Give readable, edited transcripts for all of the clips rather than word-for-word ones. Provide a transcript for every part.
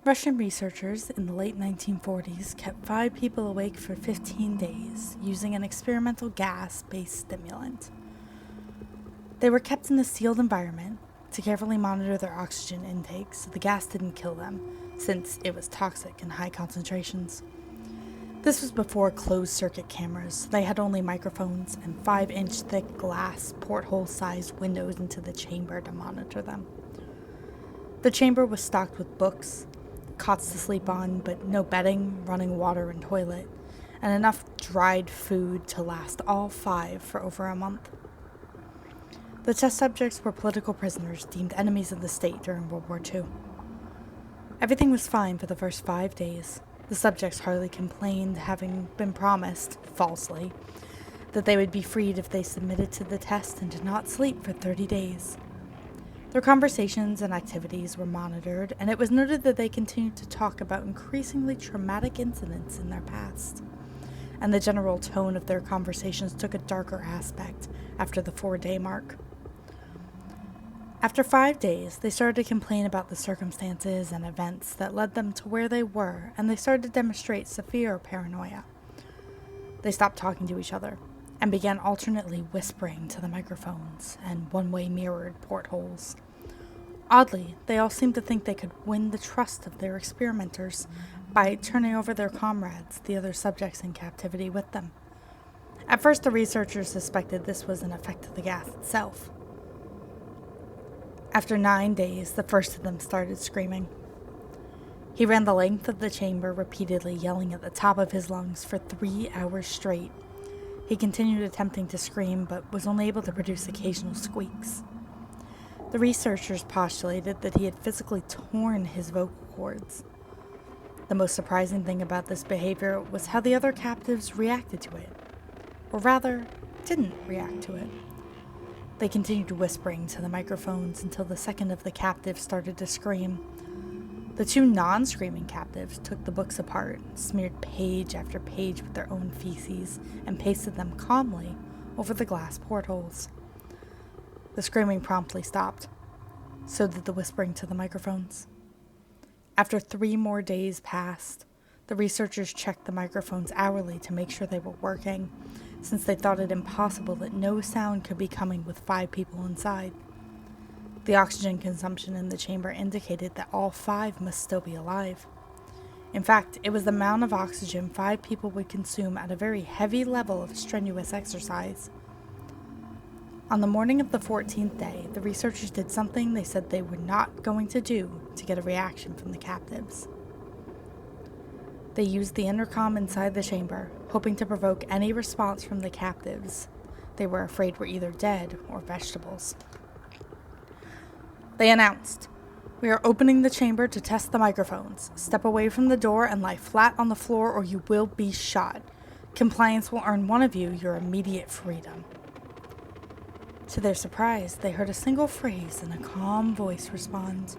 Russian researchers in the late 1940s kept 5 people awake for 15 days using an experimental gas-based stimulant. They were kept in a sealed environment to carefully monitor their oxygen intake so the gas didn't kill them, since it was toxic in high concentrations. This was before closed-circuit cameras, so they had only microphones and 5-inch thick glass porthole-sized windows into the chamber to monitor them. The chamber was stocked with books, cots to sleep on, but no bedding, running water and toilet, and enough dried food to last all 5 for over a month. The test subjects were political prisoners deemed enemies of the state during World War II. Everything was fine for the first 5 days. The subjects hardly complained, having been promised, falsely, that they would be freed if they submitted to the test and did not sleep for 30 days. Their conversations and activities were monitored, and it was noted that they continued to talk about increasingly traumatic incidents in their past. And the general tone of their conversations took a darker aspect after the 4-day mark. After 5 days, they started to complain about the circumstances and events that led them to where they were, and they started to demonstrate severe paranoia. They stopped talking to each other and began alternately whispering to the microphones and one-way mirrored portholes. Oddly, they all seemed to think they could win the trust of their experimenters by turning over their comrades, the other subjects in captivity, with them. At first, the researchers suspected this was an effect of the gas itself. After 9 days, the first of them started screaming. He ran the length of the chamber, repeatedly yelling at the top of his lungs for 3 hours straight. He continued attempting to scream, but was only able to produce occasional squeaks. The researchers postulated that he had physically torn his vocal cords. The most surprising thing about this behavior was how the other captives reacted to it, or rather, didn't react to it. They continued whispering to the microphones until the second of the captives started to scream. The 2 non-screaming captives took the books apart, smeared page after page with their own feces, and pasted them calmly over the glass portholes. The screaming promptly stopped. So did the whispering to the microphones. After 3 more days passed, the researchers checked the microphones hourly to make sure they were working, since they thought it impossible that no sound could be coming with 5 people inside. The oxygen consumption in the chamber indicated that all 5 must still be alive. In fact, it was the amount of oxygen 5 people would consume at a very heavy level of strenuous exercise. On the morning of the 14th day, the researchers did something they said they were not going to do to get a reaction from the captives. They used the intercom inside the chamber, hoping to provoke any response from the captives they were afraid were either dead or vegetables. They announced, "We are opening the chamber to test the microphones. Step away from the door and lie flat on the floor or you will be shot. Compliance will earn one of you your immediate freedom." To their surprise, they heard a single phrase in a calm voice respond,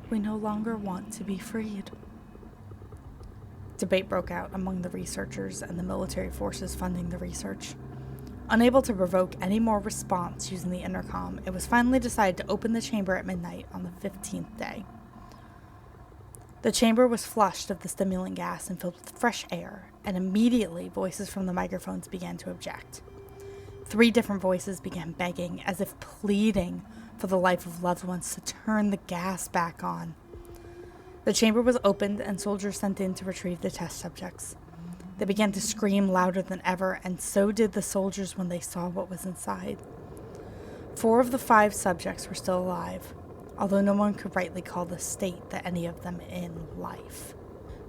"We no longer want to be freed." Debate broke out among the researchers and the military forces funding the research. Unable to provoke any more response using the intercom, it was finally decided to open the chamber at midnight on the 15th day. The chamber was flushed of the stimulant gas and filled with fresh air, and immediately voices from the microphones began to object. 3 different voices began begging, as if pleading for the life of loved ones, to turn the gas back on. The chamber was opened and soldiers sent in to retrieve the test subjects. They began to scream louder than ever, and so did the soldiers when they saw what was inside. 4 of the 5 subjects were still alive, although no one could rightly call the state that any of them in life.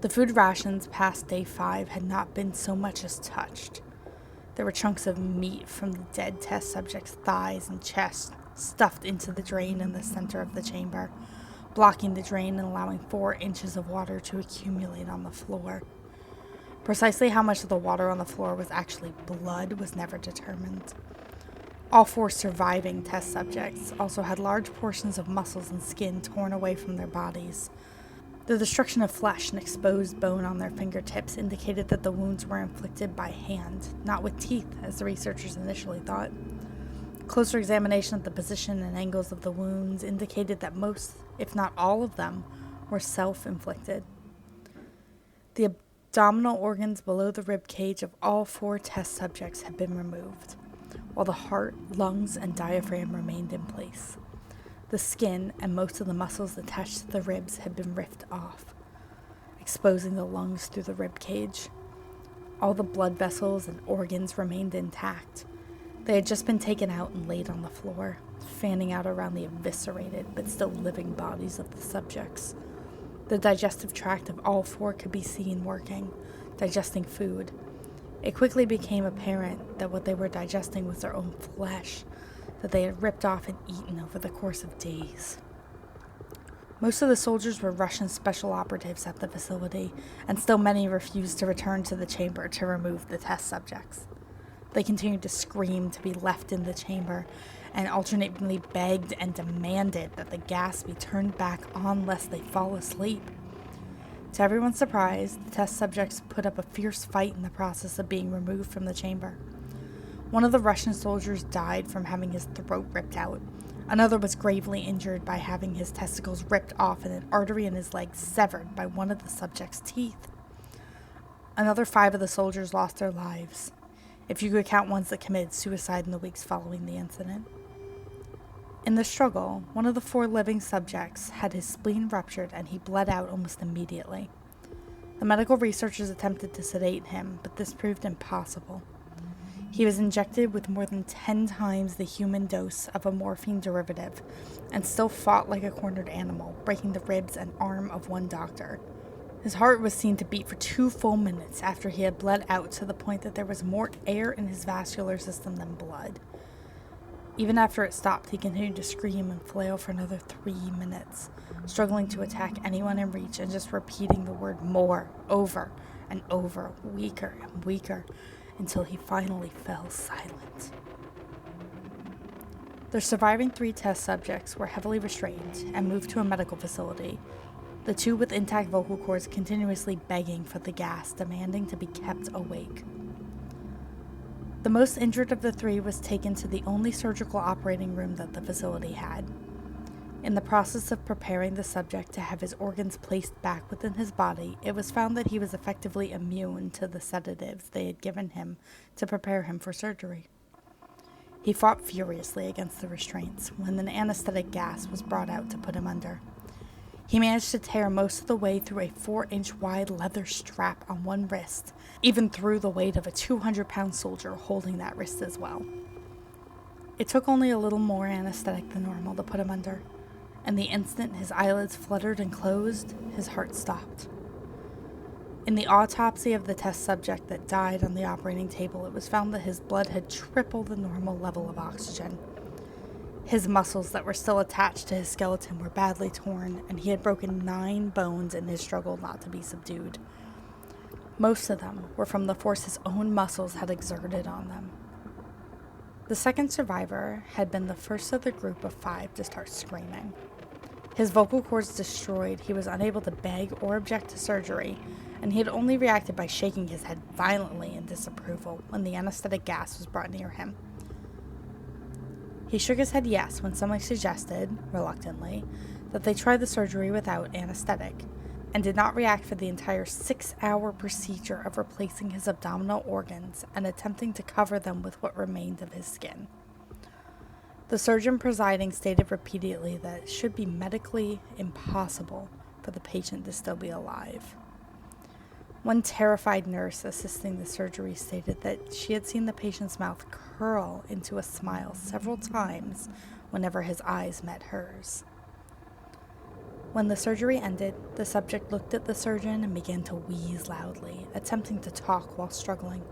The food rations past day 5 had not been so much as touched. There were chunks of meat from the dead test subjects' thighs and chest stuffed into the drain in the center of the chamber, blocking the drain and allowing 4 inches of water to accumulate on the floor. Precisely how much of the water on the floor was actually blood was never determined. All 4 surviving test subjects also had large portions of muscles and skin torn away from their bodies. The destruction of flesh and exposed bone on their fingertips indicated that the wounds were inflicted by hand, not with teeth, as the researchers initially thought. Closer examination of the position and angles of the wounds indicated that most, if not all of them, were self-inflicted. The abdominal organs below the rib cage of all 4 test subjects had been removed, while the heart, lungs, and diaphragm remained in place. The skin and most of the muscles attached to the ribs had been ripped off, exposing the lungs through the rib cage. All the blood vessels and organs remained intact. They had just been taken out and laid on the floor, fanning out around the eviscerated but still living bodies of the subjects. The digestive tract of all 4 could be seen working, digesting food. It quickly became apparent that what they were digesting was their own flesh, that they had ripped off and eaten over the course of days. Most of the soldiers were Russian special operatives at the facility, and still many refused to return to the chamber to remove the test subjects. They continued to scream to be left in the chamber, and alternately begged and demanded that the gas be turned back on lest they fall asleep. To everyone's surprise, the test subjects put up a fierce fight in the process of being removed from the chamber. One of the Russian soldiers died from having his throat ripped out. Another was gravely injured by having his testicles ripped off and an artery in his leg severed by one of the subject's teeth. Another 5 of the soldiers lost their lives, if you could count ones that committed suicide in the weeks following the incident. In the struggle, one of the 4 living subjects had his spleen ruptured and he bled out almost immediately. The medical researchers attempted to sedate him, but this proved impossible. He was injected with more than 10 times the human dose of a morphine derivative and still fought like a cornered animal, breaking the ribs and arm of one doctor. His heart was seen to beat for 2 full minutes after he had bled out to the point that there was more air in his vascular system than blood. Even after it stopped, he continued to scream and flail for another 3 minutes, struggling to attack anyone in reach and just repeating the word more over and over, weaker and weaker, until he finally fell silent. The surviving 3 test subjects were heavily restrained and moved to a medical facility, the 2 with intact vocal cords continuously begging for the gas, demanding to be kept awake. The most injured of the 3 was taken to the only surgical operating room that the facility had. In the process of preparing the subject to have his organs placed back within his body, it was found that he was effectively immune to the sedatives they had given him to prepare him for surgery. He fought furiously against the restraints when an anesthetic gas was brought out to put him under. He managed to tear most of the way through a 4-inch wide leather strap on one wrist, even through the weight of a 200-pound soldier holding that wrist as well. It took only a little more anesthetic than normal to put him under, and the instant his eyelids fluttered and closed, his heart stopped. In the autopsy of the test subject that died on the operating table, it was found that his blood had tripled the normal level of oxygen. His muscles that were still attached to his skeleton were badly torn, and he had broken 9 bones in his struggle not to be subdued. Most of them were from the force his own muscles had exerted on them. The second survivor had been the first of the group of 5 to start screaming. His vocal cords destroyed, he was unable to beg or object to surgery, and he had only reacted by shaking his head violently in disapproval when the anesthetic gas was brought near him. He shook his head yes when someone suggested, reluctantly, that they try the surgery without anesthetic, and did not react for the entire 6-hour procedure of replacing his abdominal organs and attempting to cover them with what remained of his skin. The surgeon presiding stated repeatedly that it should be medically impossible for the patient to still be alive. One terrified nurse assisting the surgery stated that she had seen the patient's mouth curl into a smile several times whenever his eyes met hers. When the surgery ended, the subject looked at the surgeon and began to wheeze loudly, attempting to talk while struggling.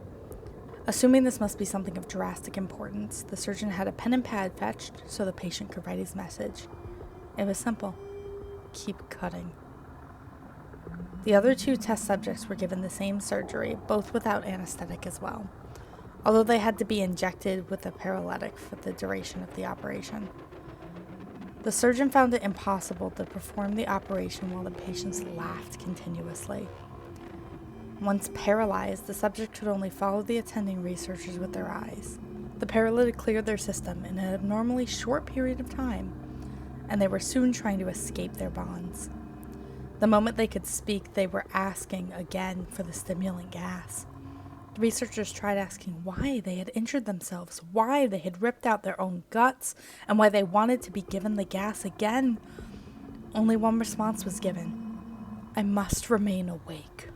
Assuming this must be something of drastic importance, the surgeon had a pen and pad fetched so the patient could write his message. It was simple. Keep cutting. The other 2 test subjects were given the same surgery, both without anesthetic as well, although they had to be injected with a paralytic for the duration of the operation. The surgeon found it impossible to perform the operation while the patients laughed continuously. Once paralyzed, the subject could only follow the attending researchers with their eyes. The paralytic cleared their system in an abnormally short period of time, and they were soon trying to escape their bonds. The moment they could speak, they were asking again for the stimulant gas. The researchers tried asking why they had injured themselves, why they had ripped out their own guts, and why they wanted to be given the gas again. Only one response was given: I must remain awake.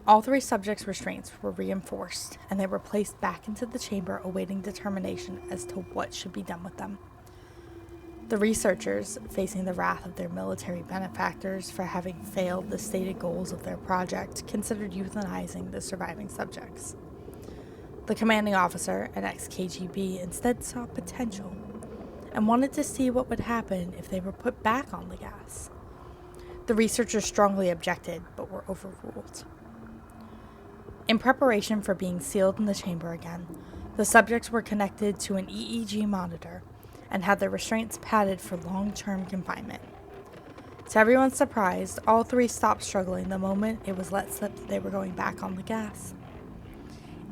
All 3 subjects' restraints were reinforced, and they were placed back into the chamber awaiting determination as to what should be done with them. The researchers, facing the wrath of their military benefactors for having failed the stated goals of their project, considered euthanizing the surviving subjects. The commanding officer, an ex-KGB, instead saw potential and wanted to see what would happen if they were put back on the gas. The researchers strongly objected, but were overruled. In preparation for being sealed in the chamber again, the subjects were connected to an EEG monitor and had their restraints padded for long-term confinement. To everyone's surprise, all 3 stopped struggling the moment it was let slip that they were going back on the gas.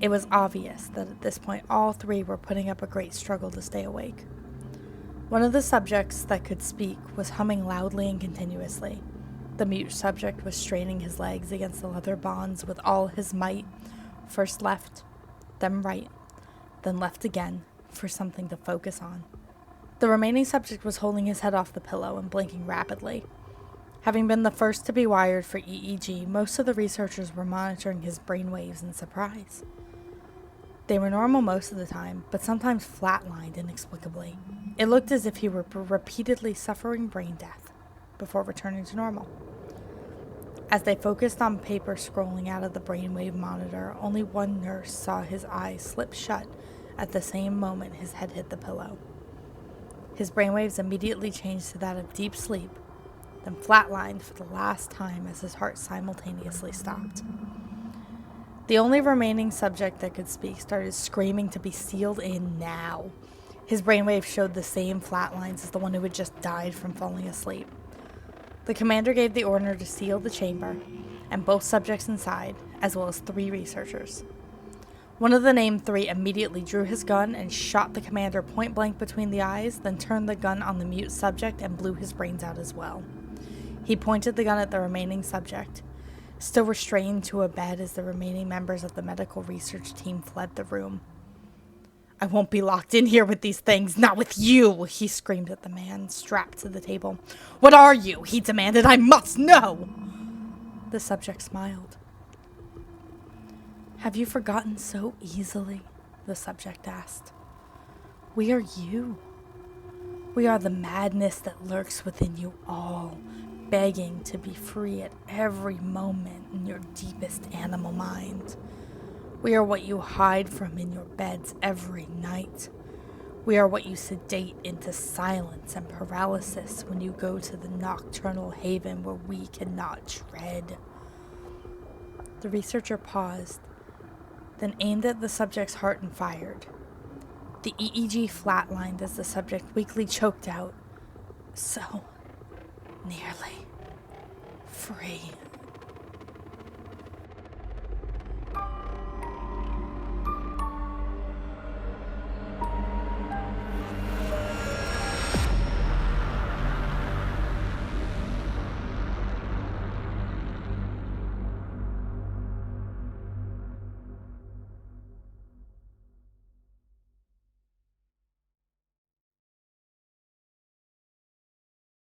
It was obvious that at this point all 3 were putting up a great struggle to stay awake. One of the subjects that could speak was humming loudly and continuously. The mute subject was straining his legs against the leather bonds with all his might, first left, then right, then left again, for something to focus on. The remaining subject was holding his head off the pillow and blinking rapidly. Having been the first to be wired for EEG, most of the researchers were monitoring his brainwaves in surprise. They were normal most of the time, but sometimes flatlined inexplicably. It looked as if he were repeatedly suffering brain death before returning to normal. As they focused on paper scrolling out of the brainwave monitor, only one nurse saw his eyes slip shut at the same moment his head hit the pillow. His brainwaves immediately changed to that of deep sleep, then flatlined for the last time as his heart simultaneously stopped. The only remaining subject that could speak started screaming to be sealed in now. His brainwaves showed the same flatlines as the one who had just died from falling asleep. The commander gave the order to seal the chamber, and both subjects inside, as well as 3 researchers. One of the named 3 immediately drew his gun and shot the commander point blank between the eyes, then turned the gun on the mute subject and blew his brains out as well. He pointed the gun at the remaining subject, still restrained to a bed as the remaining members of the medical research team fled the room. I won't be locked in here with these things, not with you, he screamed at the man strapped to the table. What are you? He demanded. I must know. The subject smiled. Have you forgotten so easily? The subject asked. We are you. We are the madness that lurks within you all, begging to be free at every moment in your deepest animal mind. We are what you hide from in your beds every night. We are what you sedate into silence and paralysis when you go to the nocturnal haven where we cannot tread. The researcher paused, then aimed at the subject's heart and fired. The EEG flatlined as the subject weakly choked out, so nearly free.